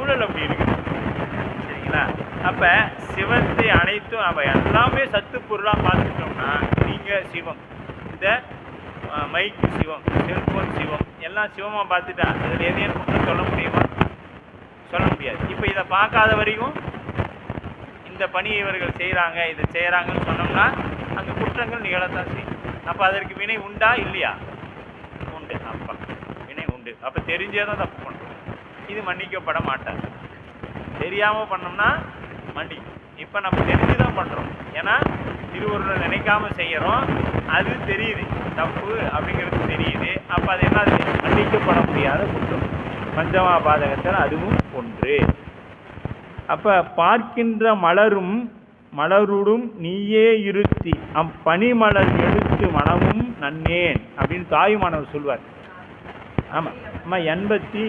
சூழல் அப்படி இருக்குது. சரிங்களா? அப்போ சிவத்தை அனைத்தும் நம்ம எல்லாமே சத்து பொருளாக பார்த்துட்டோம்னா, நீங்கள் சிவம், இந்த மைக்கு சிவம், செல்ஃபோன் சிவம், எல்லாம் சிவமாக பார்த்துட்டா இதில் எதையும் குற்றம் சொல்ல முடியுமா? சொல்ல முடியாது. இப்போ இதை பார்க்காத வரைக்கும் இந்த பணி இவர்கள் செய்கிறாங்க, இதை செய்கிறாங்கன்னு சொன்னோம்னா அங்கே குற்றங்கள் நிகழத்தான் செய்யும். அப்போ அதற்கு வினை உண்டா இல்லையா? உண்டு. அப்போ வினை உண்டு. அப்போ தெரிஞ்சே தான் தப்பு பண்ணுறோம். இது மன்னிக்கப்பட மாட்டாங்க. தெரியாமல் பண்ணோம்னா மன்னிக்கும். இப்போ நம்ம தெரிஞ்சு தான் பண்ணுறோம். ஏன்னா திருவருளை நினைக்காம செய்கிறோம். அது தெரியுது தப்பு அப்படிங்கிறது தெரியுது. அப்போ அது என்ன? மன்னிக்கப்பட முடியாத குற்றம். பஞ்சமா பாதகத்தில் அதுவும் ஒன்று. அப்போ பார்க்கின்ற மலரும் மலருடும் நீயே இருத்தி பனிமலர் எடுத்து மனமும் நன்னேன் அப்படின்னு தாயுமானவர் சொல்வார். ஆமாம். 86